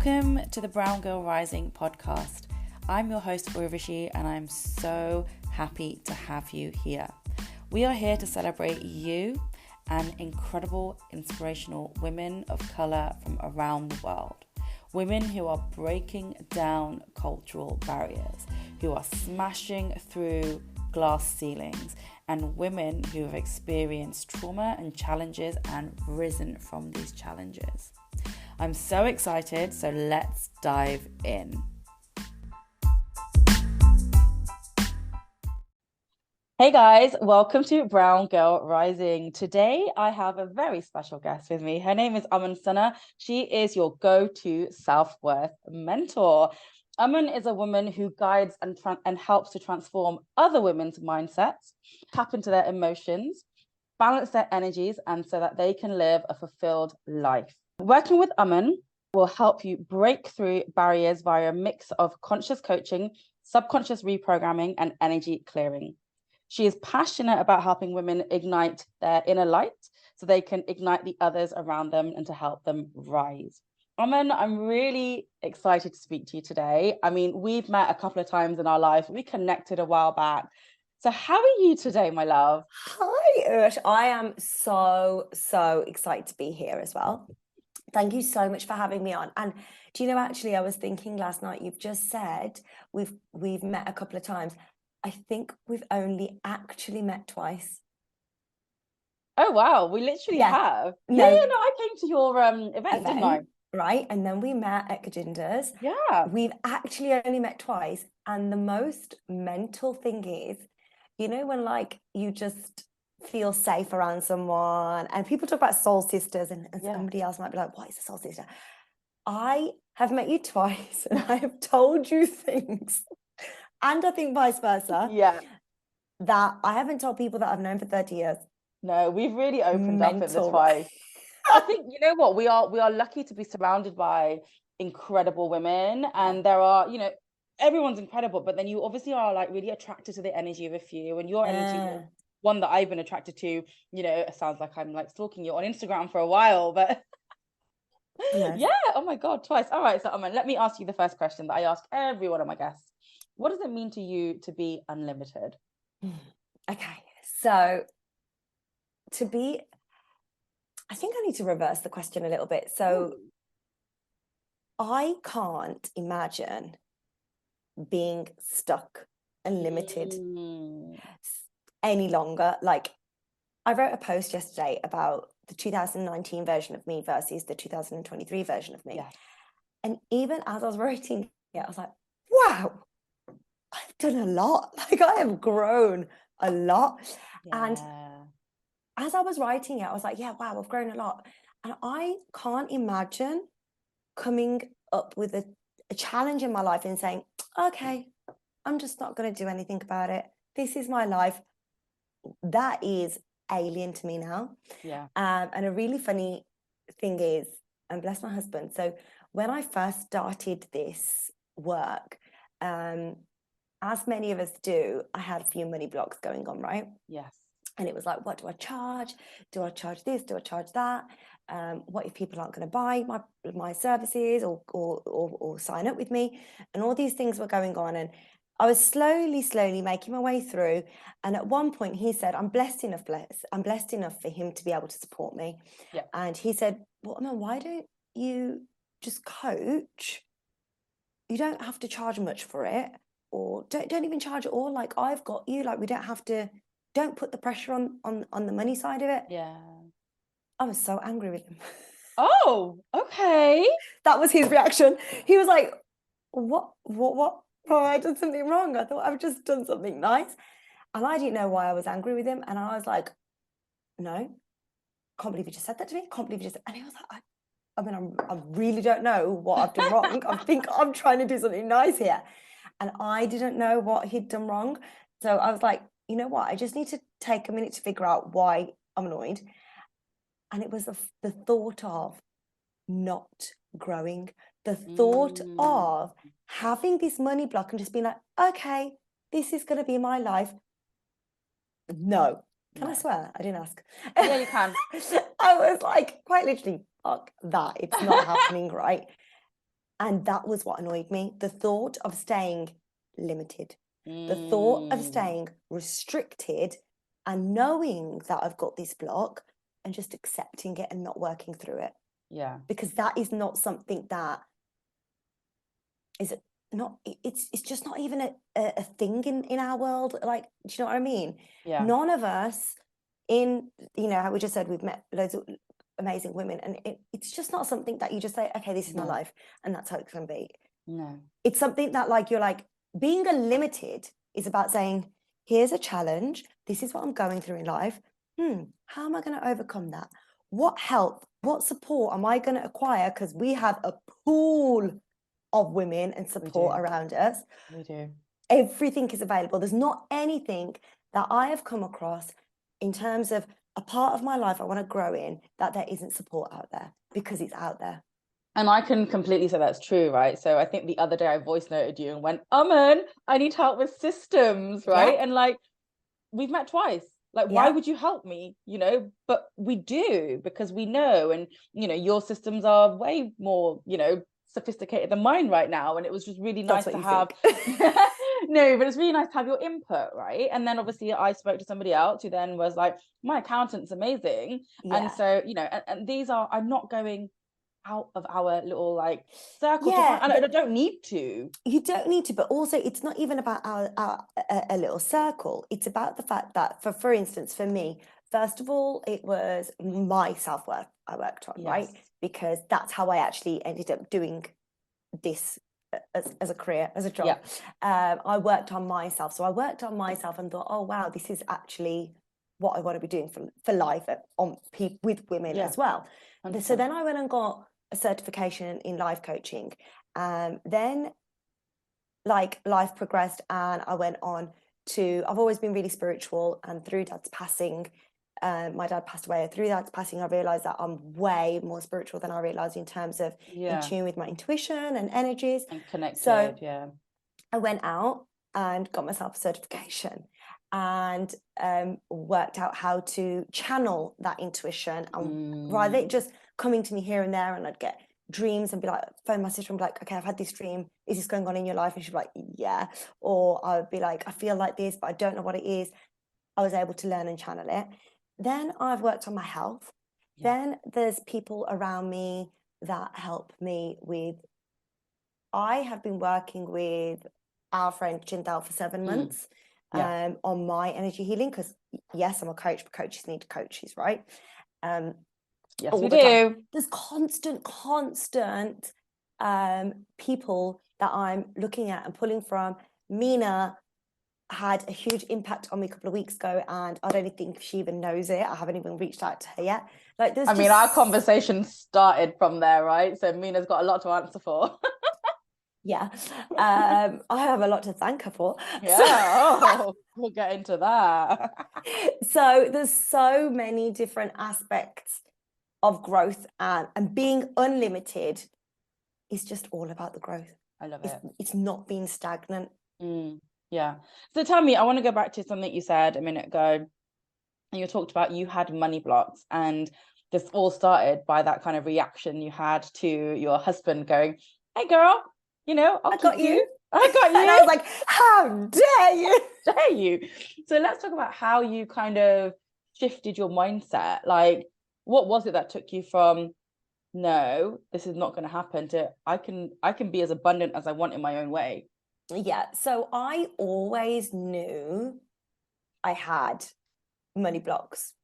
Welcome to the Brown Girl Rising podcast. I'm your host, Urvashi, and I'm so happy to have you here. We are here to celebrate you and incredible, inspirational women of color from around the world. Women who are breaking down cultural barriers, who are smashing through glass ceilings, and women who have experienced trauma and challenges and risen from these challenges. I'm so excited, so let's dive in. Hey guys, welcome to Brown Girl Rising. Today I have a very special guest with me. Her name is Aman Sunner. She is your go-to self-worth mentor. Aman is a woman who guides and helps to transform other women's mindsets, tap into their emotions, balance their energies, and so that they can live a fulfilled life. Working with Aman will help you break through barriers via a mix of conscious coaching, subconscious reprogramming, and energy clearing. She is passionate about helping women ignite their inner light so they can ignite the others around them and to help them rise. Aman, I'm really excited to speak to you today. I mean, we've met a couple of times in our life. We connected a while back. So how are you today, my love? Hi, Ursh. I am so excited to be here as well. Thank you so much for having me on. And do you know, actually, I was thinking last night, you've just said we've met a couple of times. I think we've only actually met twice. Oh, wow. We literally have. No. Yeah, I came to your event, didn't I? Right. And then we met at Kajinder's. Yeah. We've actually only met twice. And the most mental thing is, you know, when like you just feel safe around someone and people talk about soul sisters and somebody else might be like, what is a soul sister? I have met you twice and I have told you things, and I think vice versa, that I haven't told people that I've known for 30 years. No, we've really opened up in this twice. I think, you know what, we are lucky to be surrounded by incredible women, and there are, you know, everyone's incredible, but then you obviously are like really attracted to the energy of a few, and your energy is one that I've been attracted to. You know, it sounds like I'm like stalking you on Instagram for a while, but yeah, oh my God, twice. All right, so Aman, let me ask you the first question that I ask every one of my guests. What does it mean to you to be unlimited? Okay, so I think I need to reverse the question a little bit. So I can't imagine being stuck and limited any longer. Like, I wrote a post yesterday about the 2019 version of me versus the 2023 version of me. Yeah. And even as I was writing it, I was like, wow, I've done a lot. Like, I have grown a lot. Yeah. And as I was writing it, I was like, yeah, wow, I've grown a lot. And I can't imagine coming up with a challenge in my life and saying, okay, I'm just not going to do anything about it. This is my life. That is alien to me now. Yeah. And a really funny thing is, and bless my husband, so when I first started this work, as many of us do, I had a few money blocks going on, right? Yes. And it was like, what do I charge? Do I charge this? Do I charge that? What if people aren't going to buy my services or sign up with me? And all these things were going on. And I was slowly making my way through. And at one point he said, I'm blessed enough for him to be able to support me. Yeah. And he said, well, Emma, why don't you just coach? You don't have to charge much for it, or don't even charge at all. Like, I've got you. Like, we don't have to. Don't put the pressure on the money side of it. Yeah. I was so angry with him. Oh, okay. That was his reaction. He was like, what? Oh, I did something wrong. I thought I've just done something nice. And I didn't know why I was angry with him. And I was like, no, can't believe you just said that to me. Can't believe you just. And he was like, I really don't know what I've done wrong. I think I'm trying to do something nice here. And I didn't know what he'd done wrong. So I was like, you know what? I just need to take a minute to figure out why I'm annoyed. And it was the thought of not growing, the thought of having this money block and just being like, okay, this is going to be my life. No. Can I swear? I didn't ask. Yeah, you can. I was like, quite literally, fuck that. It's not happening, right? And that was what annoyed me. The thought of staying limited, the thought of staying restricted, and knowing that I've got this block and just accepting it and not working through it. Yeah. Because that is not something that is not, it's just not even a thing in our world. Like, do you know what I mean? Yeah. None of us in, you know, how we just said, we've met loads of amazing women, and it's just not something that you just say, okay, this is my life, and that's how it's going to be. No. It's something that, like, you're like, being unlimited is about saying, here's a challenge, this is what I'm going through in life. How am I going to overcome that? What help, what support am I going to acquire? Because we have a pool of women and support around us. We do. Everything is available. There's not anything that I have come across in terms of a part of my life I want to grow in that there isn't support out there, because it's out there. And I can completely say that's true, right? So I think the other day I voice noted you and went, Aman, I need help with systems, right? Yeah. And like, we've met twice. Like, why would you help me? You know, but we do, because we know, and you know, your systems are way more, you know, sophisticated than mine right now. And it was just really nice to have no, but it's really nice to have your input, right? And then obviously I spoke to somebody else who then was like, my accountant's amazing. And so, you know, and these are, I'm not going out of our little like circle to find, I don't need to. You don't need to, but also it's not even about a little circle. It's about the fact that, for instance, for me, first of all, it was my self-worth I worked on, right? Because that's how I actually ended up doing this as a career, as a job. I worked on myself. So I worked on myself and thought, oh, wow, this is actually what I want to be doing for life with women as well. 100%. So then I went and got a certification in life coaching. Then like life progressed and I went on to, I've always been really spiritual, and through Dad's passing, my dad passed away. Through Dad's passing, I realized that I'm way more spiritual than I realized, in terms of in tune with my intuition and energies. And connected, so I went out and got myself a certification and worked out how to channel that intuition, and rather it just coming to me here and there, and I'd get dreams and be like, phone my sister and be like, okay, I've had this dream, is this going on in your life? And she'd be like, yeah. Or I would be like, I feel like this, but I don't know what it is. I was able to learn and channel it. Then I've worked on my health. Then there's people around me that help me with, I have been working with our friend Jindal for 7 months on my energy healing, because yes, I'm a coach, but coaches need coaches, right? Yes, we do. There's constant people that I'm looking at and pulling from. Mina had a huge impact on me a couple of weeks ago, and I don't think she even knows it. I haven't even reached out to her yet. Like, there's our conversation started from there, right? So Mina's got a lot to answer for. I have a lot to thank her for. We'll get into that. So there's so many different aspects of growth, and being unlimited is just all about the growth. I love it. It's not being stagnant. Yeah. So tell me, I want to go back to something you said a minute ago. And you talked about you had money blocks, and this all started by that kind of reaction you had to your husband going, hey girl, you know, I got you. I got you. And I was like, how dare you? Dare you? So let's talk about how you kind of shifted your mindset. Like, what was it that took you from, no, this is not going to happen, to I can be as abundant as I want in my own way? Yeah. So I always knew I had money blocks.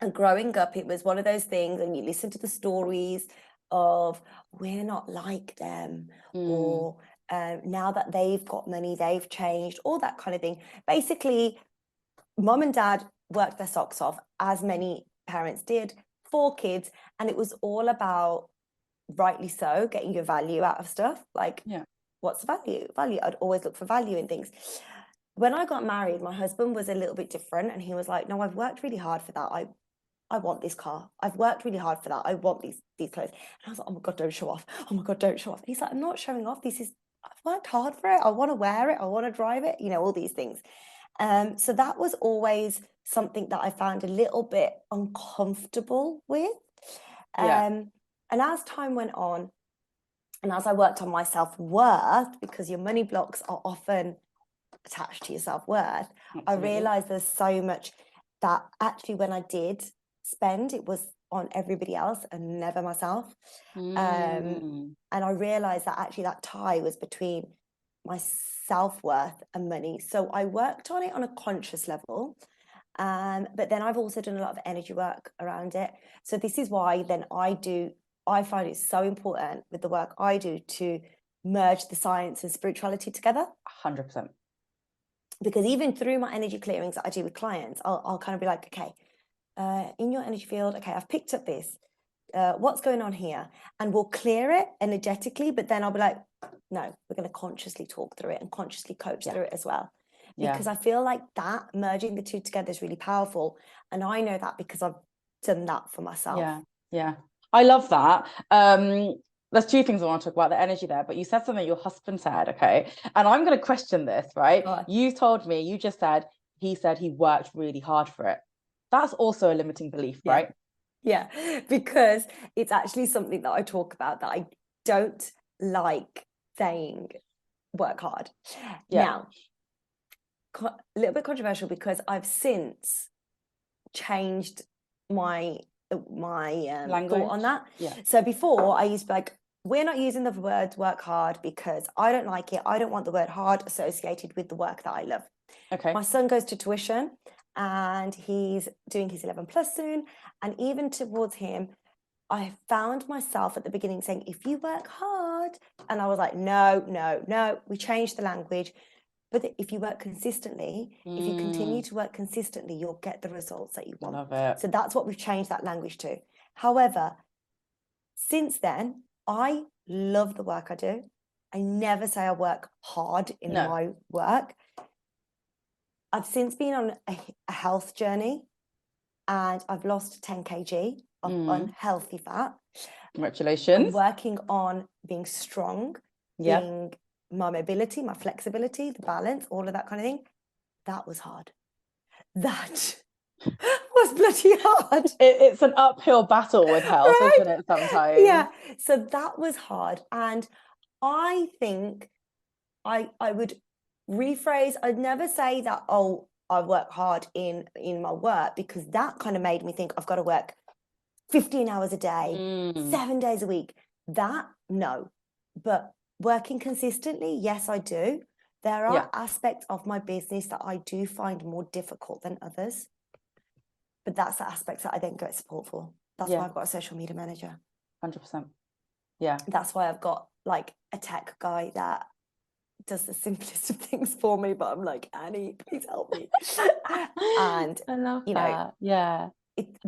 And growing up, it was one of those things, and you listen to the stories of, we're not like them, or now that they've got money, they've changed, all that kind of thing. Basically, mom and dad worked their socks off, as many parents did, 4 kids, and it was all about, rightly so, getting your value out of stuff. Like, what's the value? I'd always look for value in things. When I got married, my husband was a little bit different, and he was like, no, I've worked really hard for that. I want this car. I've worked really hard for that. I want these clothes. And I was like, oh my God, don't show off. Oh my God, don't show off. And he's like, I'm not showing off. I've worked hard for it. I want to wear it. I want to drive it. You know, all these things. So that was always something that I found a little bit uncomfortable with. And as time went on, And as I worked on my self-worth, because your money blocks are often attached to your self-worth, I realized there's so much that actually when I did spend, it was on everybody else and never myself. And I realized that actually that tie was between my self-worth and money. So I worked on it on a conscious level. But then I've also done a lot of energy work around it. So this is why then I find it so important with the work I do to merge the science and spirituality together. 100%. Because even through my energy clearings that I do with clients, I'll kind of be like, okay, in your energy field, okay, I've picked up this. What's going on here? And we'll clear it energetically, but then I'll be like, no, we're going to consciously talk through it and consciously coach through it as well. Because I feel like that merging the two together is really powerful. And I know that because I've done that for myself. Yeah. I love that. There's two things I want to talk about, the energy there, but you said something your husband said, okay? And I'm going to question this, right? You told me, you just said, he said he worked really hard for it. That's also a limiting belief, right? Yeah, because it's actually something that I talk about that I don't like saying work hard. Now, a little bit controversial because I've since changed my thought on that. So before I used to be like, we're not using the word work hard because I don't like it. I don't want the word hard associated with the work that I love. Okay. My son goes to tuition and he's doing his 11 plus soon. And even towards him, I found myself at the beginning saying, if you work hard, and I was like, no, we changed the language. But if you work consistently, if you continue to work consistently, you'll get the results that you want. Love it. So that's what we've changed that language to. However, since then, I love the work I do. I never say I work hard in my work. I've since been on a health journey and I've lost 10 kg of unhealthy fat. Congratulations. I'm working on being strong, being my mobility, my flexibility, the balance, all of that kind of thing. That was hard. That was bloody hard. It's an uphill battle with health, right? Isn't it, sometimes? Yeah. So that was hard. And I think I would rephrase, I'd never say that, oh, I work hard in my work, because that kind of made me think I've got to work 15 hours a day, 7 days a week. That, no. But working consistently, yes, I do. There are aspects of my business that I do find more difficult than others. But that's the aspects that I then get support for. That's why I've got a social media manager. 100%. Yeah. That's why I've got like a tech guy that does the simplest of things for me, but I'm like, Annie, please help me. And I love you that. know,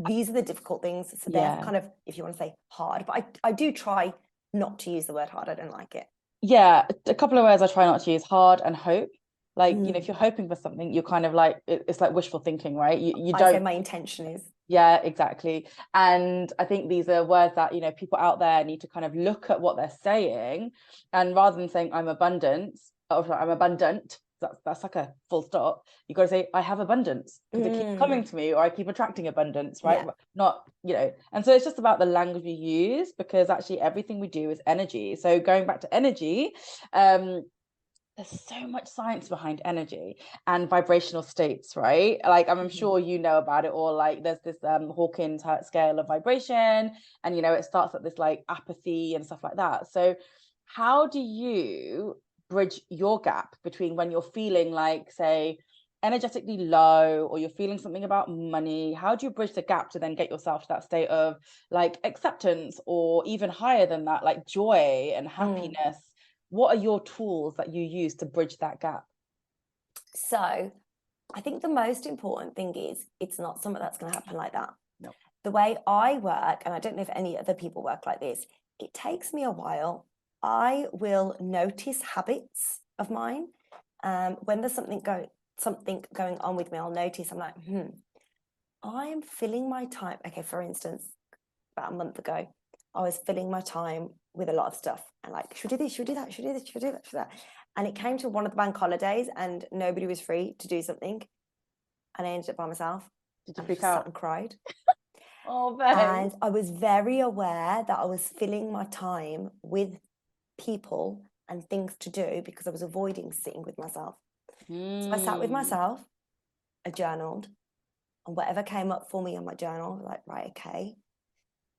these are the difficult things. So they're kind of, if you want to say hard, but I do try not to use the word hard. I don't like it. Yeah, a couple of words I try not to use: hard and hope. Like, you know, if you're hoping for something, you're kind of like, it's like wishful thinking, right? You don't. I say my intention is. Yeah, exactly. And I think these are words that, you know, people out there need to kind of look at what they're saying, and rather than saying I'm abundant, that's like a full stop. You got to say I have abundance, because it keeps coming to me, or I keep attracting abundance, right? Not, you know. And so it's just about the language you use, because actually everything we do is energy. So going back to energy, there's so much science behind energy and vibrational states, right? Like, I'm sure you know about it all. Like, there's this Hawkins scale of vibration, and, you know, it starts at this like apathy and stuff like that. So how do you bridge your gap between when you're feeling like, say, energetically low, or you're feeling something about money? How do you bridge the gap to then get yourself to that state of like acceptance, or even higher than that, like joy and happiness? What are your tools that you use to bridge that gap? So I think the most important thing is, it's not something that's going to happen like that. No. The way I work, and I don't know if any other people work like this, it takes me a while. I will notice habits of mine. When there's something going on with me, I'll notice, I'm like, I am filling my time. Okay, for instance, about a month ago, I was filling my time with a lot of stuff, and like, should we do this, should we do that, should we do this, should we do that, should we do that? And it came to one of the bank holidays and nobody was free to do something, and I ended up by myself. Did you freak out? Sat and cried. Oh, babe. And I was very aware that I was filling my time with people and things to do because I was avoiding sitting with myself. So I sat with myself, I journaled, and whatever came up for me on my journal, like, right, okay,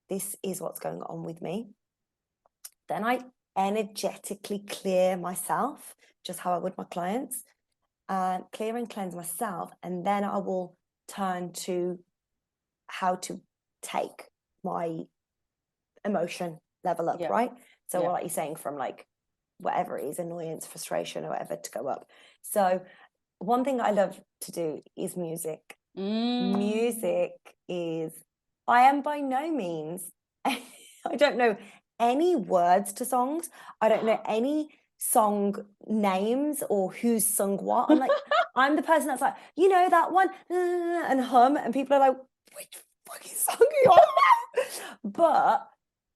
this is what's going on with me. Then I energetically clear myself, just how I would my clients, and clear and cleanse myself. And then I will turn to how to take my emotion level up, right? So what are you saying, from like whatever it is, annoyance, frustration, or whatever, to go up. So one thing I love to do is music. Music is, I am by no means, I don't know any words to songs. I don't know any song names or who's sung what. I'm like, I'm the person that's like, you know, that one, and hum, and people are like, which fucking song are you on? But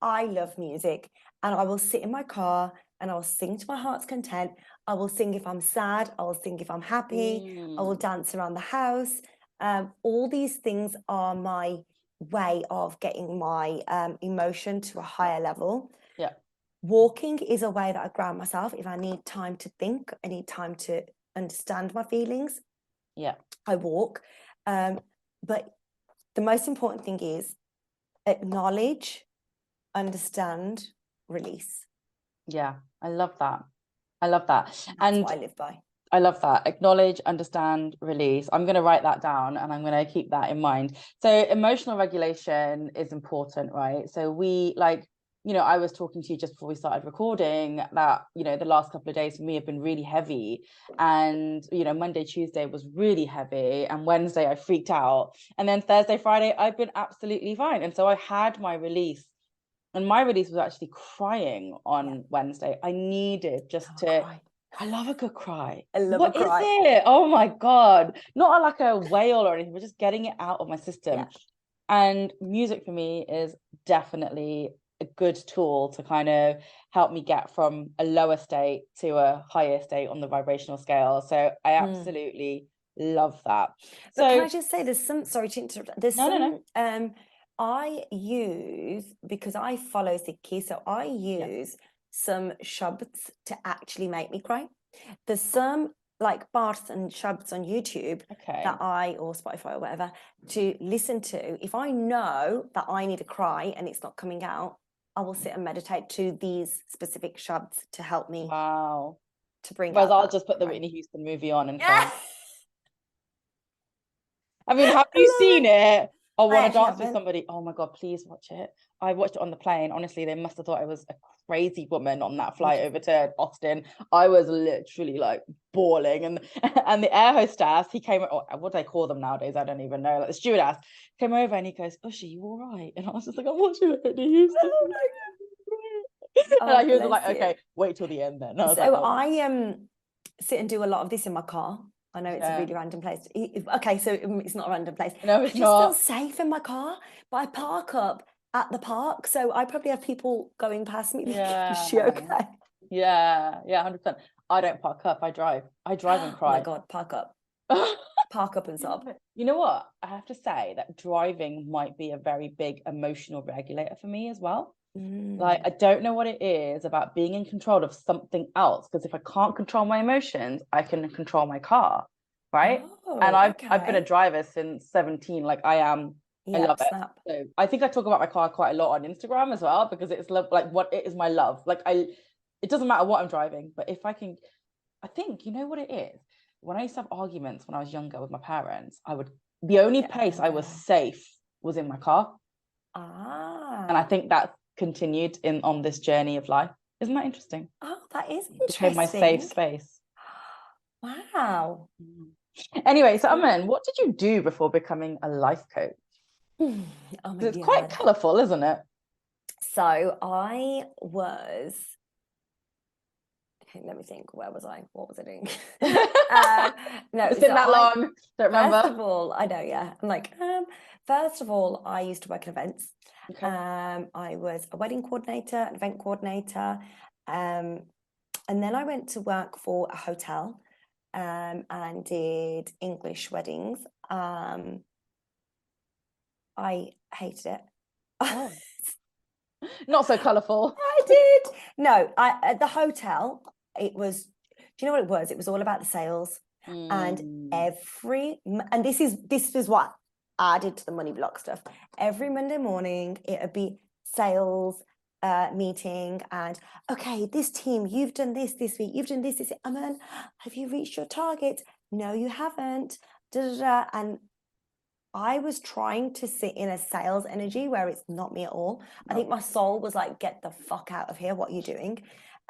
I love music, and I will sit in my car and I will sing to my heart's content. I will sing if I'm sad. I will sing if I'm happy. I will dance around the house. All these things are my way of getting my emotion to a higher level. Walking is a way that I ground myself. If I need time to think, I need time to understand my feelings, I walk. But the most important thing is acknowledge, understand, release. I love that. I love that. That's what I live by. I love that. Acknowledge, understand, release. I'm going to write that down and I'm going to keep that in mind. So emotional regulation is important, right? So we, like, you know, I was talking to you just before we started recording that, you know, the last couple of days for me have been really heavy. And, you know, Monday, Tuesday was really heavy. And Wednesday I freaked out. And then Thursday, Friday, I've been absolutely fine. And so I had my release. And my release was actually crying on Wednesday. I needed just to cry. I love a good cry. I love what a cry. Is it? Oh my God. Not like a wail or anything, but just getting it out of my system. And music for me is definitely a good tool to kind of help me get from a lower state to a higher state on the vibrational scale. So I absolutely love that. But can I just say, there's some, sorry to interrupt, there's I use, because I follow Sikhi, so I use some shabds to actually make me cry. There's some like bars and shabds on YouTube that or Spotify or whatever, to listen to. If I know that I need a cry and it's not coming out, I will sit and meditate to these specific shabds to help me. Wow. To bring Whereas out I'll just put the Whitney Houston movie on and cry. I mean, have you seen it? I want to dance with somebody. Oh my God, please watch it. I watched it on the plane. Honestly, they must have thought I was a crazy woman on that flight over to Austin. I was literally like bawling. And the air hostess, he came, what do they call them nowadays? I don't even know. Like the stewardess came over and he goes, Usher, you all right? And I was just like, I'm watching Whitney Houston. And he was like, okay, wait till the end then. I was like, I sit and do a lot of this in my car. I know it's a really random place. Okay, so it's not a random place. No, it's I just feel safe in my car, but I park up at the park, so I probably have people going past me. Is she okay? Yeah, 100%. I don't park up. I drive and cry. Oh my God, park up. Park up and sob. You know what? I have to say that driving might be a very big emotional regulator for me as well. Like, I don't know what it is about being in control of something else, because if I can't control my emotions, I can control my car, right? And I've been a driver since 17. Like, I love it. So I think I talk about my car quite a lot on Instagram as well, because it's like what it is, my love. Like, it doesn't matter what I'm driving, but if I can, I think, you know what it is? When I used to have arguments when I was younger with my parents, the only place I was safe was in my car. And I think that continued on this journey of life. Isn't that interesting? Oh, that is interesting. It became my safe space. Wow. Anyway, so Aman, what did you do before becoming a life coach? It's quite colourful, isn't it? So I was, let me think, where was I? What was I doing? No, it's been that long. Don't remember. First of all, I know, I'm like, first of all, I used to work in events. Okay. I was a wedding coordinator, an event coordinator, and then I went to work for a hotel, and did English weddings. I hated it. Oh. Not so colourful. I did. No, at the hotel, it was, do you know what it was? It was all about the sales. And and this is what added to the money block stuff. Every Monday morning, it would be sales meeting, and okay, this team, you've done this week, you've done this. Aman, have you reached your target? No, you haven't. And I was trying to sit in a sales energy where it's not me at all. I think my soul was like, get the fuck out of here. What are you doing?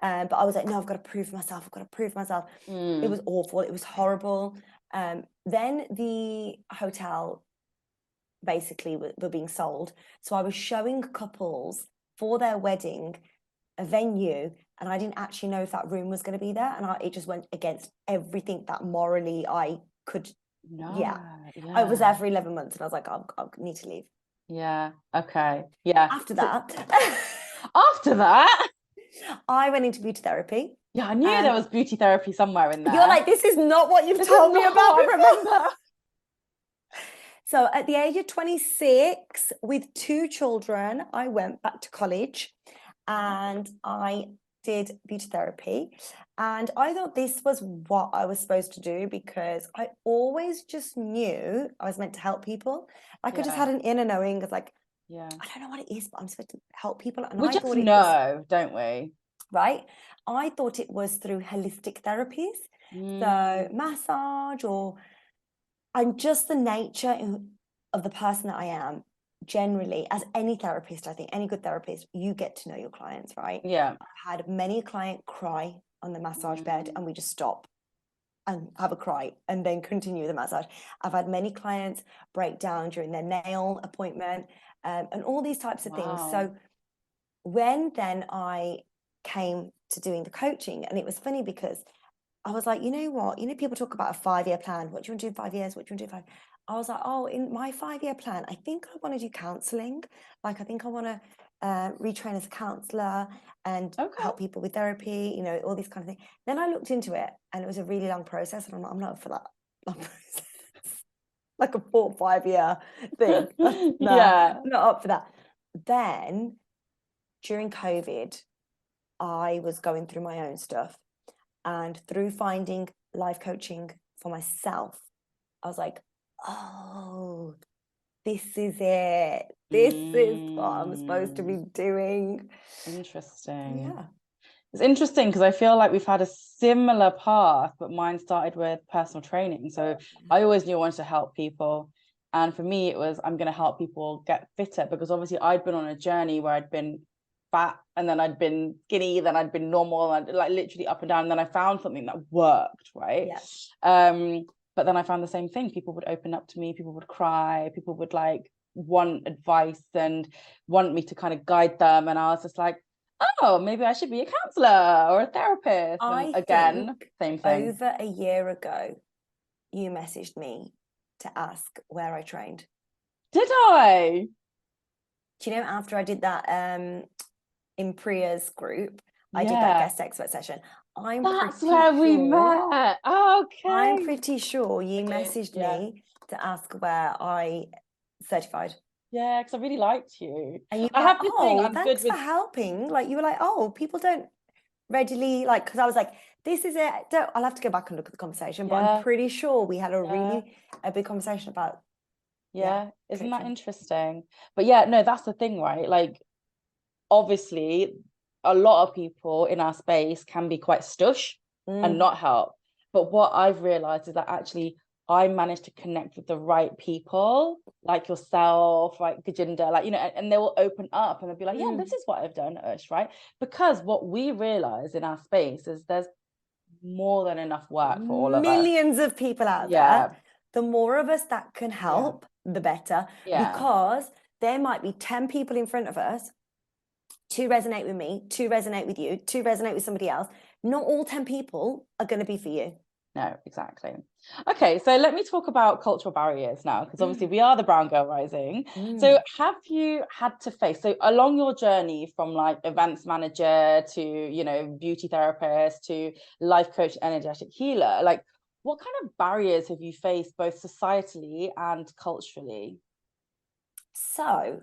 But I was like, no, I've got to prove myself. I've got to prove myself. It was awful. It was horrible. Then the hotel basically were being sold. So I was showing couples for their wedding a venue, and I didn't actually know if that room was going to be there. And it just went against everything that morally I could. Yeah. I was there for 11 months and I was like, I need to leave. Yeah. Okay. Yeah. After that, I went into beauty therapy. Yeah, I knew there was beauty therapy somewhere in there. You're like, this is not what you've told me about. I remember. So at the age of 26, with 2 children, I went back to college and I did beauty therapy. And I thought this was what I was supposed to do because I always just knew I was meant to help people. Like I just had an inner knowing of like, I don't know what it is, but I'm supposed to help people. And we just know, don't we? Right? I thought it was through holistic therapies. So massage and just the nature of the person that I am. Generally, as any therapist, I think any good therapist, you get to know your clients, right? Yeah. I've had many clients cry on the massage bed and we just stop and have a cry and then continue the massage. I've had many clients break down during their nail appointment and all these types of things. So when then I came to doing the coaching, and it was funny because I was like, you know what? You know, people talk about a 5-year plan. What do you want to do in 5 years? What do you want to do in 5? I was like, oh, in my 5-year plan, I think I want to do counseling. Like, I think I want to retrain as a counselor and help people with therapy, you know, all these kind of things. Then I looked into it and it was a really long process. And I'm not up for that long process. Like a 4 or 5 year thing. I'm not up for that. Then during COVID, I was going through my own stuff. And through finding life coaching for myself, I was like, oh, this is it. This is what I'm supposed to be doing. Interesting. Yeah. It's interesting because I feel like we've had a similar path, but mine started with personal training. So I always knew I wanted to help people. And for me, it was, I'm going to help people get fitter because obviously I'd been on a journey where I'd been fat and then I'd been skinny, then I'd been normal, and like literally up and down. And then I found something that worked, right? Yeah. But then I found the same thing. People would open up to me, people would cry, people would like want advice and want me to kind of guide them. And I was just like, oh, maybe I should be a counselor or a therapist. And again, same thing. Over a year ago, you messaged me to ask where I trained. Did I? Do you know, after I did that in Priya's group, I did that guest expert session. That's where we met. Okay. I'm pretty sure you messaged me to ask where I certified. Yeah, because I really liked you. And you I were have like, this thing. I'm thanks good for helping. Like, you were like, oh, people don't readily, like, because I was like, this is it. I'll have to go back and look at the conversation, but I'm pretty sure we had a big conversation about. Isn't that interesting? But yeah, no, that's the thing, right? Like, obviously, a lot of people in our space can be quite stush and not help. But what I've realized is that actually I managed to connect with the right people, like yourself, like Gajinder, like, you know, and they will open up and they'll be like, yeah, this is what I've done, Ush, right? Because what we realize in our space is there's more than enough work for all of us. Millions of people out there. The more of us that can help, the better. Because there might be 10 people in front of us, 2 resonate with me, 2 resonate with you, 2 resonate with somebody else. Not all 10 people are going to be for you. No, exactly. Okay, so let me talk about cultural barriers now, because obviously we are the Brown Girl Rising. So have you had to face, so along your journey from like events manager to, you know, beauty therapist to life coach, energetic healer, like what kind of barriers have you faced both societally and culturally? So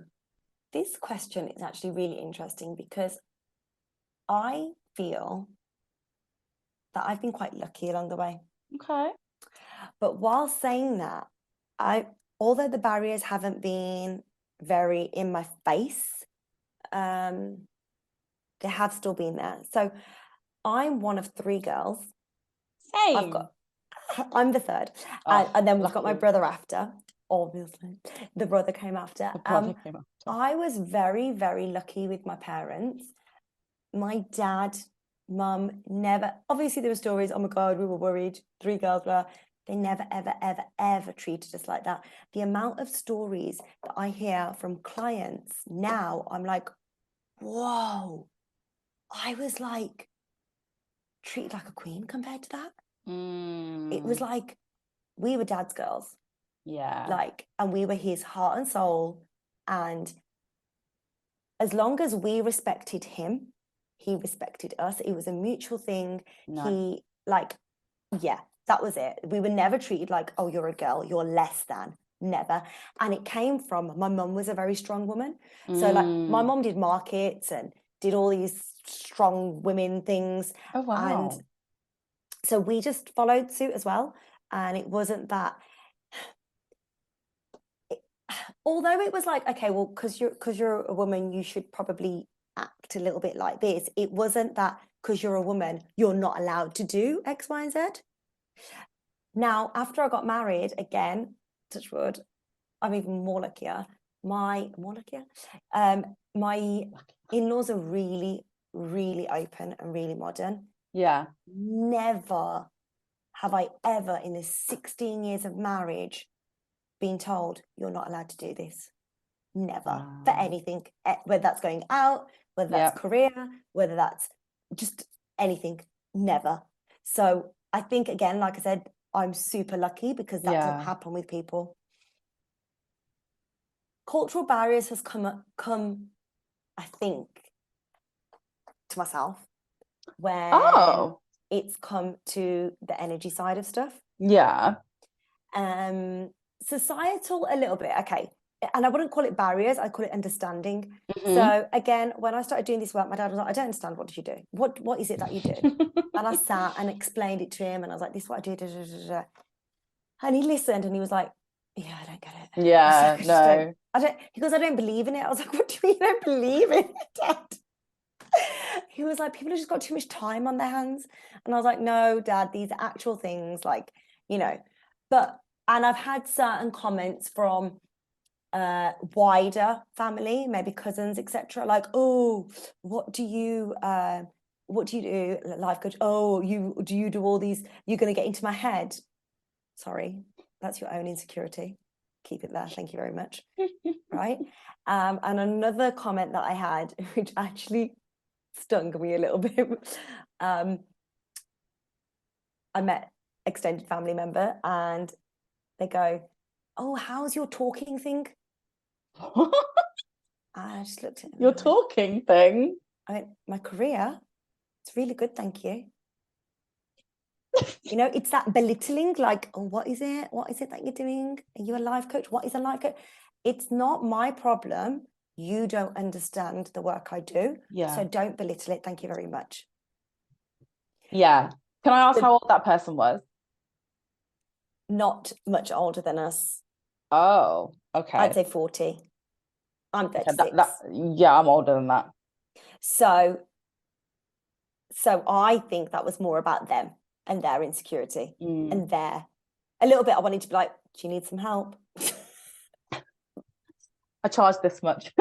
this question is actually really interesting because I feel that I've been quite lucky along the way. Okay. But while saying that, although the barriers haven't been very in my face, they have still been there. So I'm one of 3 girls. Same. I'm the third. And then we've got my brother after, obviously. The brother came after. The brother came after. I was very, very lucky with my parents. My dad, mum, never, obviously there were stories, oh my God, we were worried, 3 girls were, they never, ever, ever, ever treated us like that. The amount of stories that I hear from clients now, I'm like, whoa, I was like treated like a queen compared to that. It was like, we were dad's girls. Yeah. Like, and we were his heart and soul. And as long as we respected him, he respected us. It was a mutual thing. Nice. He, like, yeah, that was it. We were never treated like, oh, you're a girl, you're less than. Never. And it came from, my mum was a very strong woman. So like my mum did markets and did all these strong women things. Oh, wow. And so we just followed suit as well. And it wasn't that, although it was like, okay, well, because you're a woman, you should probably act a little bit like this. It wasn't that because you're a woman, you're not allowed to do X, Y, and Z. Now, after I got married, again, touch wood, I'm even more luckier. My in-laws are really, really open and really modern. Yeah. Never have I ever in the 16 years of marriage been told you're not allowed to do this. Never. For anything, whether that's going out, whether that's career, whether that's just anything. Never. So I think, again, like I said, I'm super lucky because that doesn't happen with people. Cultural barriers has come, I think, to myself, when it's come to the energy side of stuff. Yeah. Societal a little bit, okay. And I wouldn't call it barriers, I call it understanding. So again, when I started doing this work, my dad was like, I don't understand, what did you do? What is it that you do? And I sat and explained it to him, and I was like, this is what I do. Da, da, da, da. And he listened and he was like, yeah, I don't get it. Yeah, like, no. He goes, I don't believe in it. I was like, what do you mean you don't believe in it, Dad? He was like, people have just got too much time on their hands. And I was like, no, Dad, these are actual things, like, you know. And I've had certain comments from wider family, maybe cousins, etc. Like, oh, what do you do, life coach? Oh, do you do all these? You're going to get into my head. Sorry, that's your own insecurity. Keep it there. Thank you very much. Right. And another comment that I had, which actually stung me a little bit. I met extended family member and they go, oh, how's your talking thing? I just looked at him. Your talking thing? I went, my career, it's really good, thank you. You know, it's that belittling, like, oh, what is it? What is it that you're doing? Are you a life coach? What is a life coach? It's not my problem. You don't understand the work I do. Yeah. So don't belittle it. Thank you very much. Yeah. Can I ask how old that person was? Not much older than us. Oh, okay. I'd say 40. I'm 36. Okay, yeah, I'm older than that. So I think that was more about them and their insecurity and a little bit. I wanted to be like, do you need some help? I charge this much.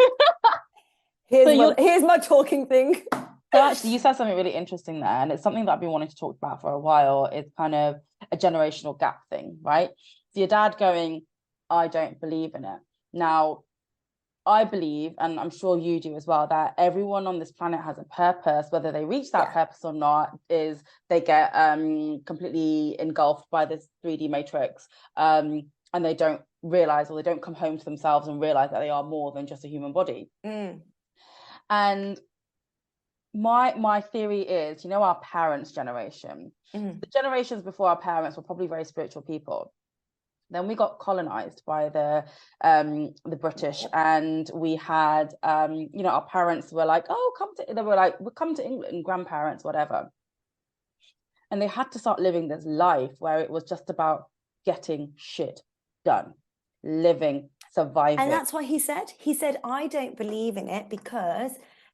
Here's my talking thing. So actually, you said something really interesting there, and it's something that I've been wanting to talk about for a while. It's kind of a generational gap thing, right? So your dad going, I don't believe in it. Now, I believe, and I'm sure you do as well, that everyone on this planet has a purpose. Whether they reach that purpose or not, is they get completely engulfed by this 3D matrix, and they don't realize, or they don't come home to themselves and realize that they are more than just a human body. And my theory is, you know, our parents' generation, the generations before our parents were probably very spiritual people. Then we got colonized by the British, and we had you know, our parents were like, oh, they were like, we'll come to England, grandparents, whatever. And they had to start living this life where it was just about getting shit done, living, surviving. And that's why he said, I don't believe in it because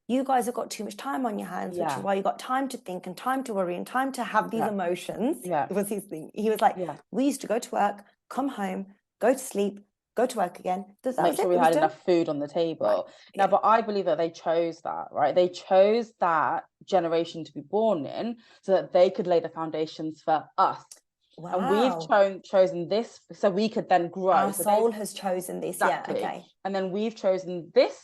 you guys have got too much time on your hands, which is why you got time to think and time to worry and time to have these emotions. Yeah. It was his thing. He was like, we used to go to work, come home, go to sleep, go to work again. Make sure we had enough food on the table. Right. Now, but I believe that they chose that, right? They chose that generation to be born in so that they could lay the foundations for us. Wow. And we've chosen this so we could then grow. Our soul has chosen this. Exactly. Yeah, okay. And then we've chosen this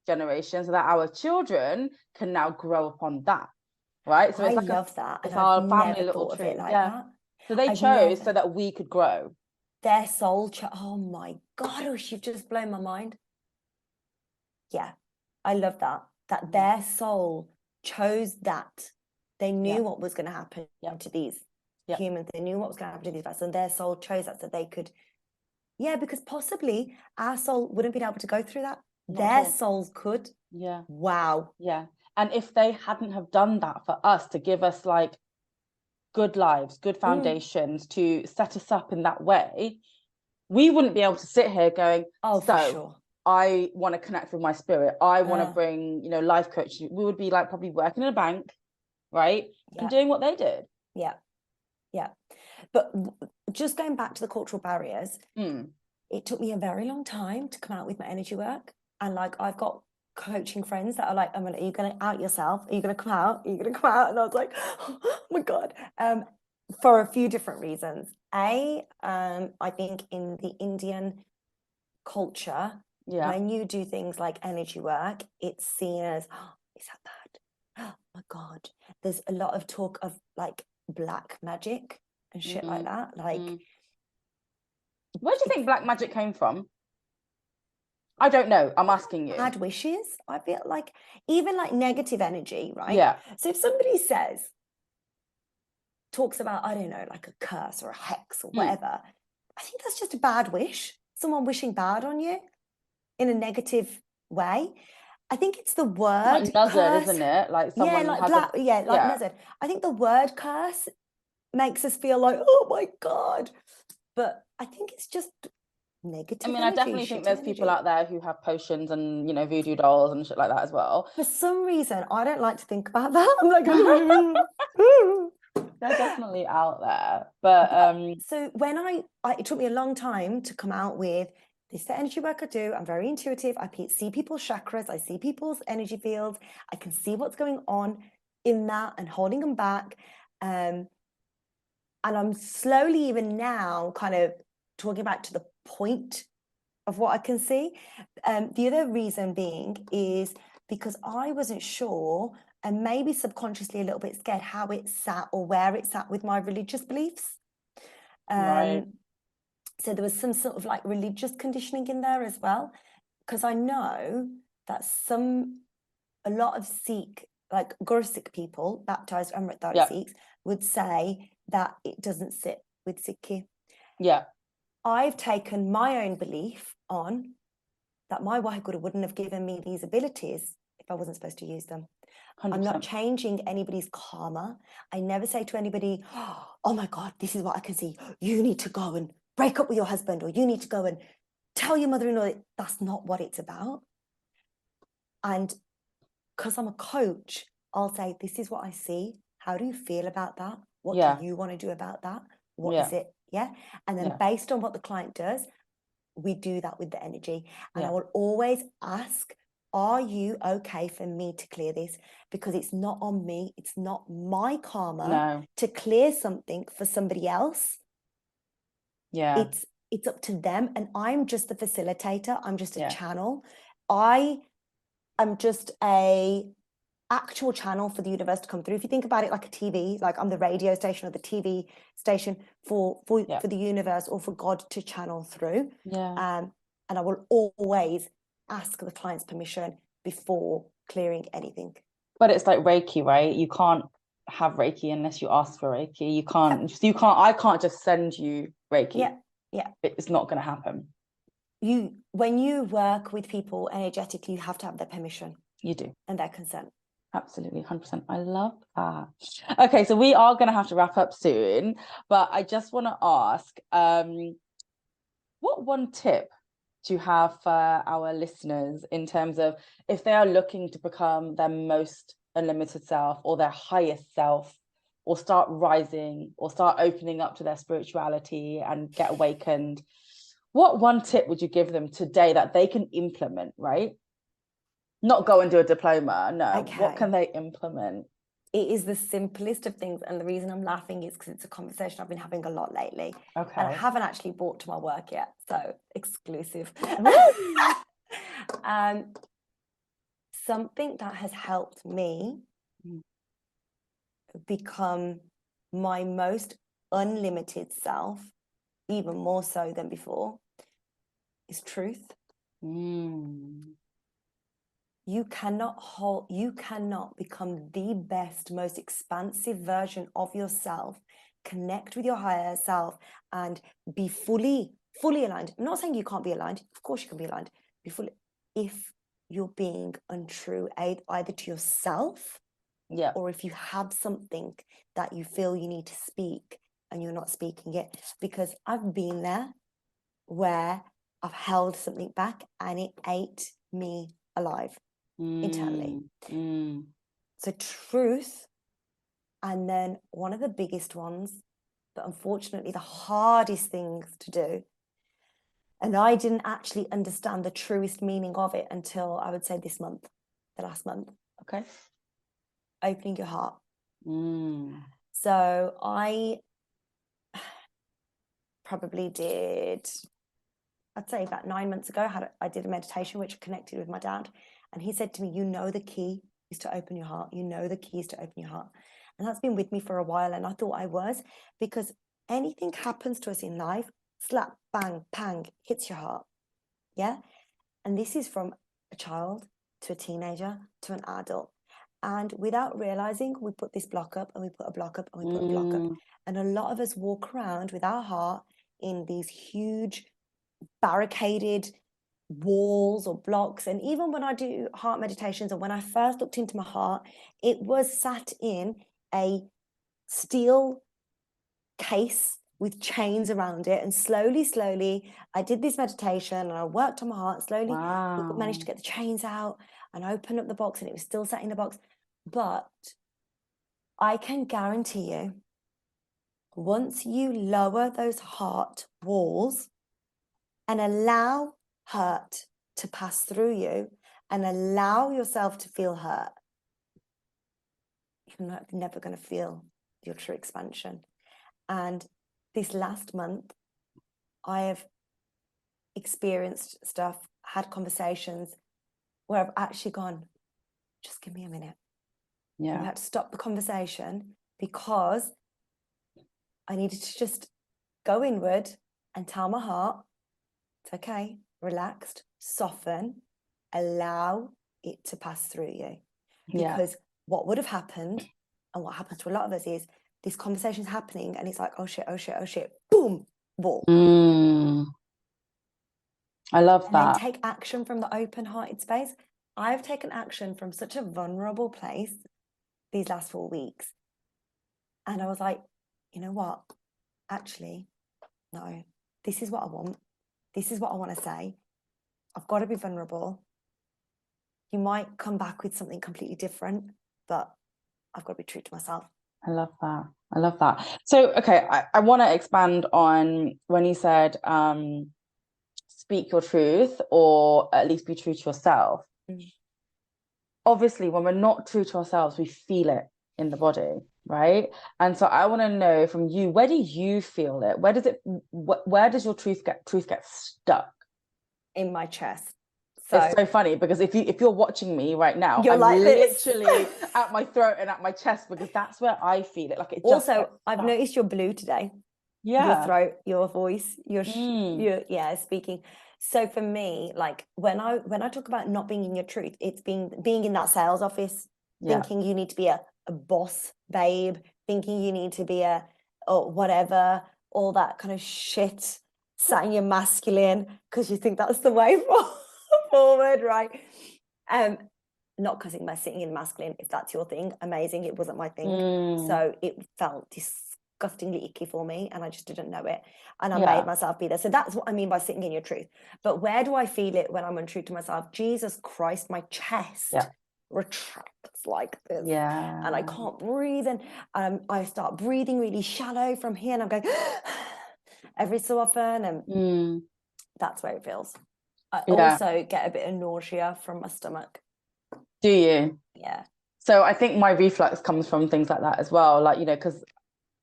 generation so that our children can now grow upon that, right? So I love that. It's our family little tree. Like that. So they chose so that we could grow. Their soul, oh my gosh, you've just blown my mind. Yeah, I love that. That their soul chose that. They knew what was going to happen to these humans. They knew what was going to happen to these vessels, and their soul chose that so they could. Yeah, because possibly our soul wouldn't be able to go through that. Their souls could. Yeah. Wow. Yeah. And if they hadn't have done that for us to give us like good lives, good foundations to set us up in that way, we wouldn't be able to sit here going, for sure. I want to connect with my spirit. I want to bring, you know, life coaching. We would be like probably working in a bank, right? And doing what they did. Yeah. Yeah. But just going back to the cultural barriers, it took me a very long time to come out with my energy work. And like, I've got coaching friends that are like, are you going to out yourself? Are you going to come out? Are you going to come out? And I was like, oh my God. For a few different reasons. I think in the Indian culture, when you do things like energy work, it's seen as, oh, is that bad? Oh my God. There's a lot of talk of like black magic and shit like that. Like, where do you think black magic came from? I don't know. I'm asking you. Bad wishes. I feel like even like negative energy, right? Yeah. So if somebody talks about, I don't know, like a curse or a hex or whatever, I think that's just a bad wish. Someone wishing bad on you in a negative way. I think it's the word like nuzzard, isn't it? Like someone like nuzzard. I think the word curse makes us feel like, oh my God. But I think it's just negative. I mean, I definitely think there's people out there who have potions and, you know, voodoo dolls and shit like that as well. For some reason, I don't like to think about that. I'm like, they're definitely out there. But so when it took me a long time to come out with this is the energy work I do. I'm very intuitive. I see people's chakras. I see people's energy fields. I can see what's going on in that and holding them back. And I'm slowly, even now, kind of talking about to the point of what I can see. The other reason being is because I wasn't sure, and maybe subconsciously a little bit scared, how it sat or where it sat with my religious beliefs. Right. So there was some sort of like religious conditioning in there as well, because I know that a lot of Sikh, like Guru Sikh people, baptized Amritdhari Sikhs, would say that it doesn't sit with Sikhi. Yeah. I've taken my own belief on that my Waheguru wouldn't have given me these abilities if I wasn't supposed to use them. 100%. I'm not changing anybody's karma. I never say to anybody, oh my God, this is what I can see. You need to go and break up with your husband, or you need to go and tell your mother-in-law. That's not what it's about. And because I'm a coach, I'll say, this is what I see. How do you feel about that? What do you want to do about that? What is it? Yeah. And then based on what the client does, we do that with the energy. And I will always ask, are you okay for me to clear this? Because it's not on me. It's not my karma to clear something for somebody else. Yeah. It's up to them. And I'm just the facilitator. I'm just a channel. I am just a actual channel for the universe to come through. If you think about it like a TV, like I'm the radio station or the TV station for the universe or for God to channel through. Yeah. And I will always ask the client's permission before clearing anything. But it's like Reiki, right? You can't have Reiki unless you ask for Reiki. I can't just send you Reiki. Yeah. it's not going to happen. When you work with people energetically, you have to have their permission. You do. And their consent. Absolutely, 100%. I love that. Okay, so we are going to have to wrap up soon, but I just want to ask, what one tip do you have for our listeners in terms of if they are looking to become their most unlimited self or their highest self, or start rising or start opening up to their spirituality and get awakened? What one tip would you give them today that they can implement, right? Not go and do a diploma. No. Okay. What can they implement? It is the simplest of things. And the reason I'm laughing is because it's a conversation I've been having a lot lately. Okay. And I haven't actually brought to my work yet. So exclusive. Something that has helped me become my most unlimited self, even more so than before, is truth. You cannot become the best, most expansive version of yourself, connect with your higher self, and be fully aligned. I'm not saying you can't be aligned. Of course you can be aligned. Be fully, if you're being untrue, either to yourself, or if you have something that you feel you need to speak and you're not speaking it. Because I've been there where I've held something back and it ate me alive. Internally. So truth, and then one of the biggest ones, but unfortunately the hardest things to do, and I didn't actually understand the truest meaning of it until I would say the last month. Okay. Opening your heart. So I probably did, I'd say about 9 months ago, I did a meditation which connected with my dad. And he said to me, the key is to open your heart. The key is to open your heart. And that's been with me for a while. And I thought I was, because anything happens to us in life, slap, bang, pang, hits your heart. Yeah. And this is from a child to a teenager to an adult. And without realizing, we put this block up and we put a block up and we put a block up. And a lot of us walk around with our heart in these huge barricaded walls or blocks. And even when I do heart meditations, or when I first looked into my heart, it was sat in a steel case with chains around it. And slowly I did this meditation and I worked on my heart. Slowly we managed to get the chains out and open up the box, and it was still sat in the box. But I can guarantee you, once you lower those heart walls and allow hurt to pass through you and allow yourself to feel hurt, you're never going to feel your true expansion. And this last month, I have experienced stuff, had conversations where I've actually gone, just give me a minute. Yeah. I had to stop the conversation because I needed to just go inward and tell my heart, it's okay, relaxed, soften, allow it to pass through you. Because what would have happened, and what happens to a lot of us, is this conversation's happening and it's like, oh shit, boom, wall. I love that. And then take action from the open-hearted space. I've taken action from such a vulnerable place these last 4 weeks. And I was like, you know what? Actually, no, this is what I want. This is what I want to say. I've got to be vulnerable. You might come back with something completely different, but I've got to be true to myself. I love that. So, okay, I want to expand on when you said, speak your truth, or at least be true to yourself. Obviously, when we're not true to ourselves, we feel it in the body, right? And so I want to know from you, where do you feel it? Where does your truth get stuck? In my chest. So it's so funny because if you're watching me right now, I'm like literally at my throat and at my chest, because that's where I feel it. Like it. Also, I've noticed you're blue today. Yeah. Your throat, your voice, your speaking. So for me, like when I talk about not being in your truth, it's being in that sales office, thinking you need to be a boss babe, thinking you need to be or whatever, all that kind of shit sat in your masculine because you think that's the way forward, right? Not because I'm sitting in masculine. If that's your thing, amazing. It wasn't my thing. So it felt disgustingly icky for me, and I just didn't know it. And I made myself be there. So that's what I mean by sitting in your truth. But where do I feel it when I'm untrue to myself? Jesus Christ, my chest retracts like this. And I can't breathe. And I start breathing really shallow from here. And I'm going every so often. And that's where it feels. I also get a bit of nausea from my stomach. Do you? Yeah. So I think my reflux comes from things like that as well. Like, you know, because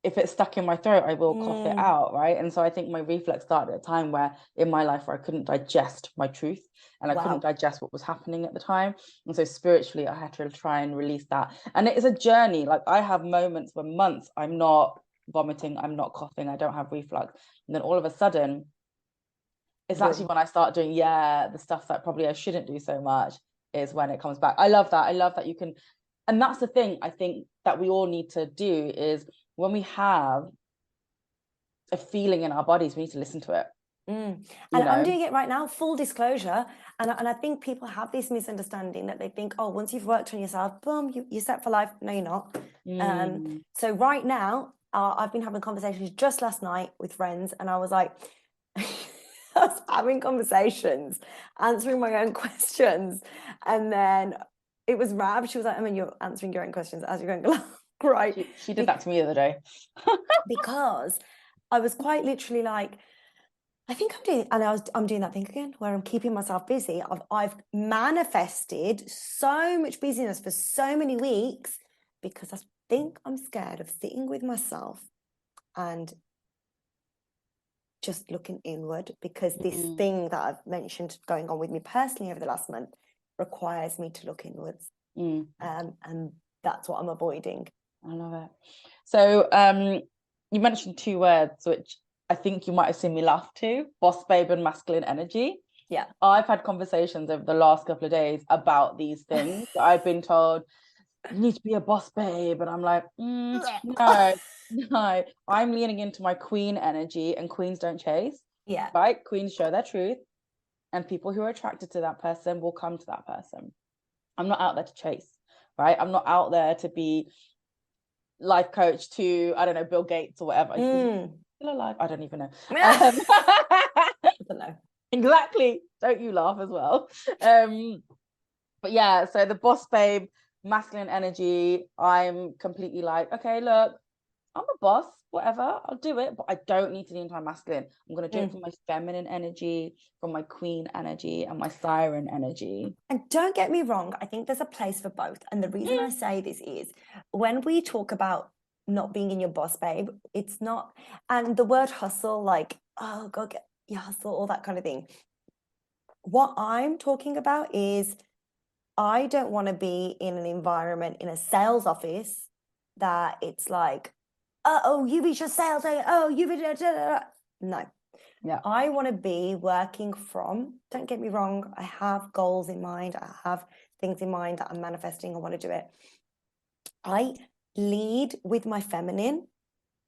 if it's stuck in my throat, I will cough it out, right? And so I think my reflux started at a time where in my life where I couldn't digest my truth and I couldn't digest what was happening at the time. And so spiritually, I had to try and release that. And it is a journey. Like I have moments for months, I'm not vomiting, I'm not coughing, I don't have reflux. And then all of a sudden, it's actually when I start doing, the stuff that probably I shouldn't do so much is when it comes back. I love that. I love that you can, and that's the thing I think that we all need to do is when we have a feeling in our bodies, we need to listen to it. And I'm doing it right now, full disclosure. And I think people have this misunderstanding that they think, oh, once you've worked on yourself, boom, you're set for life. No, you're not. So right now, I've been having conversations just last night with friends, and I was like, I was having conversations, answering my own questions. And then it was Rab. She was like, I mean, you're answering your own questions as you're going along. Right. She did that to me the other day. Because I was quite literally like, I think I'm doing that thing again where I'm keeping myself busy. I've manifested so much busyness for so many weeks because I think I'm scared of sitting with myself and just looking inward, because this thing that I've mentioned going on with me personally over the last month requires me to look inwards. And that's what I'm avoiding. I love it. So you mentioned two words which I think you might have seen me laugh to: boss babe and masculine energy. Yeah. I've had conversations over the last couple of days about these things. I've been told you need to be a boss babe, and I'm like, no, I'm leaning into my queen energy, and queens don't chase. Yeah. Right? Queens show their truth, and people who are attracted to that person will come to that person. I'm not out there to chase, right? I'm not out there to be life coach to, I don't know, Bill Gates or whatever. Still alive? I don't even know. I don't know. Exactly. Don't you laugh as well. But yeah, so the boss babe, masculine energy, I'm completely like, okay, look, I'm a boss, whatever, I'll do it, but I don't need to lean into my masculine. I'm going to do it from my feminine energy, from my queen energy, and my siren energy. And don't get me wrong, I think there's a place for both. And the reason I say this is when we talk about not being in your boss babe, it's not, and the word hustle, like, oh, go get your hustle, all that kind of thing. What I'm talking about is I don't want to be in an environment in a sales office that it's like, oh, you reach your sales, oh, you no. Yeah. I want to be working from, don't get me wrong, I have goals in mind, I have things in mind that I'm manifesting, I want to do it. I lead with my feminine,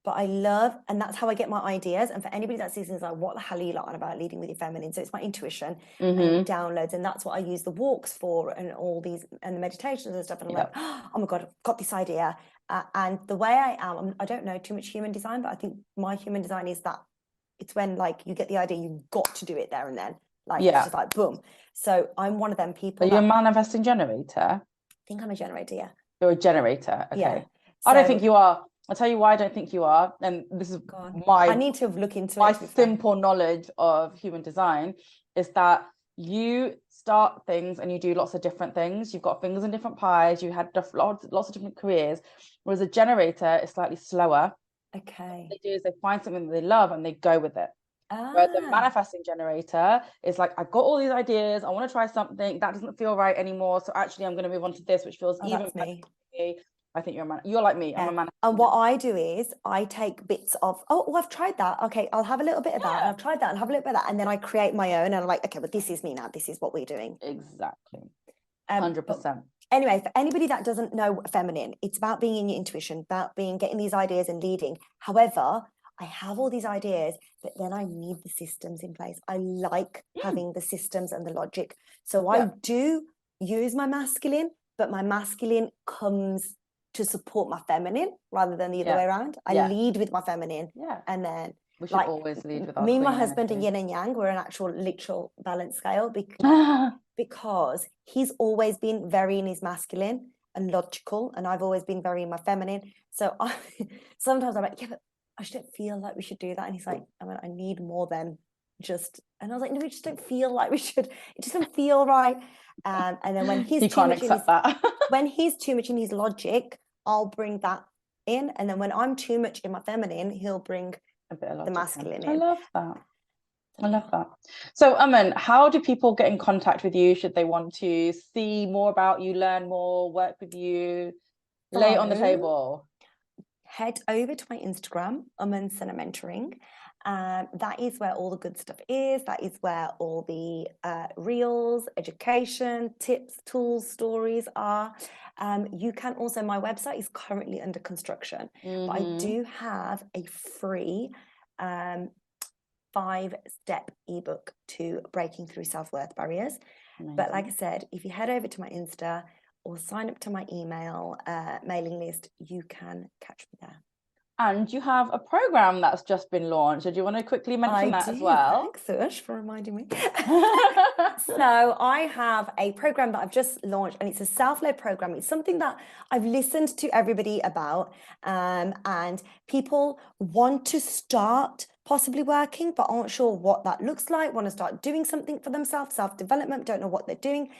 but I love, and that's how I get my ideas. And for anybody that sees things like, what the hell are you on about leading with your feminine? So it's my intuition and downloads, and that's what I use the walks for and all these, and the meditations and stuff. And I'm like, oh my God, I've got this idea. And the way I am, I don't know too much human design, but I think my human design is that it's when like you get the idea, you've got to do it there and then. Like it's just like boom. So I'm one of them people. Are you a manifesting generator? I think I'm a generator, yeah. You're a generator, okay. Yeah. I don't think you are. I'll tell you why I don't think you are. And this is I need to look into my simple knowledge of human design is that you start things and you do lots of different things. You've got fingers in different pies. You had lots of different careers. Whereas a generator is slightly slower. Okay. What they do is they find something that they love and they go with it. Whereas the manifesting generator is like, I've got all these ideas. I want to try something that doesn't feel right anymore. So actually, I'm going to move on to this, which feels even better. I think you're like me. I'm a man. And what I do is I take bits of, I've tried that. Okay, I'll have a little bit of that. And I've tried that and have a little bit of that. And then I create my own. And I'm like, okay, well, this is me now. This is what we're doing. Exactly. 100%. Anyway, for anybody that doesn't know feminine, it's about being in your intuition, about getting these ideas and leading. However, I have all these ideas, but then I need the systems in place. I like having the systems and the logic. So I do use my masculine, but my masculine comes to support my feminine rather than the other way around. I lead with my feminine, and then we should always lead with our me and my queen husband are energy. yin and yang. We're an actual literal balance scale because he's always been very in his masculine and logical, and I've always been very in my feminine. So sometimes I'm like, yeah, but I just don't feel like we should do that. And he's like, I need more than just. And I was like, no, we just don't feel like we should. It just doesn't feel right. And then when he's too much when he's too much in his logic, I'll bring that in. And then when I'm too much in my feminine, he'll bring a bit of the masculine in. I love that. I love that. So, Aman, how do people get in contact with you? Should they want to see more about you, learn more, work with you? Lay it on the table. Head over to my Instagram, Aman Sunner Mentoring. That is where all the good stuff is. That is where all the reels, education, tips, tools, stories are. You can also, my website is currently under construction, but I do have a free 5-step ebook to breaking through self-worth barriers. Amazing. But like I said, if you head over to my Insta or sign up to my email mailing list, you can catch me there. And you have a program that's just been launched. So do you want to quickly mention that as well? Thanks, Sush, for reminding me. So I have a program that I've just launched, and it's a self-led program. It's something that I've listened to everybody about, and people want to start possibly working, but aren't sure what that looks like, want to start doing something for themselves, self-development, don't know what they're doing.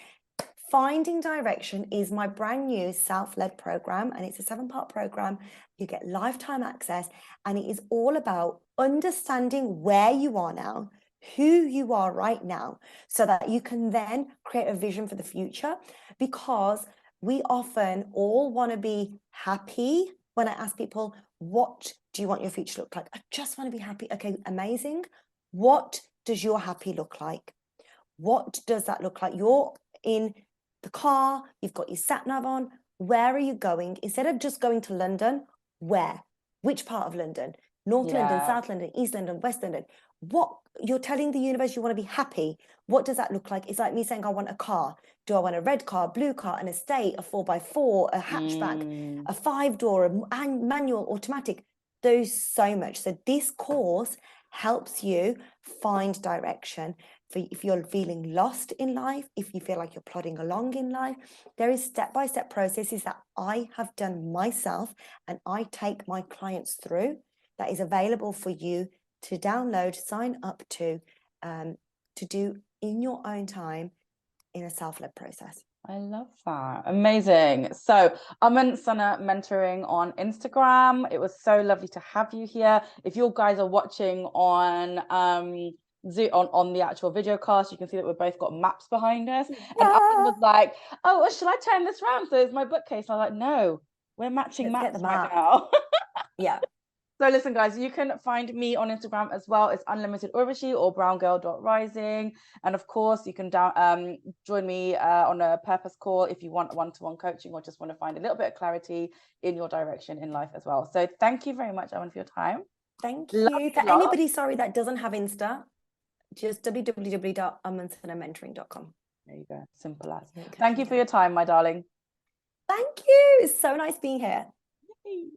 Finding Direction is my brand new self-led program, and it's a 7-part program. You get lifetime access, and it is all about understanding where you are now, who you are right now, so that you can then create a vision for the future. Because we often all want to be happy. When I ask people, what do you want your future to look like? I just want to be happy. Okay, amazing. What does your happy look like? What does that look like? You're in the car, you've got your sat nav on. Where are you going? Instead of just going to London, where? Which part of London? North London, South London, East London, West London. What you're telling the universe you want to be happy. What does that look like? It's like me saying I want a car. Do I want a red car, blue car, an estate, a 4x4, a hatchback, a 5-door, a manual, automatic? There's so much. So this course helps you find direction. If you're feeling lost in life, if you feel like you're plodding along in life, there is step-by-step processes that I have done myself and I take my clients through that is available for you to download, sign up to do in your own time in a self-led process. I love that. Amazing. So Aman Sunner Mentoring on Instagram. It was so lovely to have you here. If you guys are watching on Zoom on the actual video cast, you can see that we've both got maps behind us. And Aman was like, oh, well, shall I turn this round? So it's my bookcase. I was like, no, we're matching maps right now. Yeah. So listen, guys, you can find me on Instagram as well. It's unlimited Urvashi or browngirl.rising. And of course, you can join me on a purpose call if you want one-to-one coaching or just want to find a little bit of clarity in your direction in life as well. So thank you very much, Aman, for your time. Thank you. For anybody, sorry, that doesn't have Insta, just www.amansunnermentoring.com. There you go. Simple as. Thank you for your time, my darling. Thank you. It's so nice being here. Yay.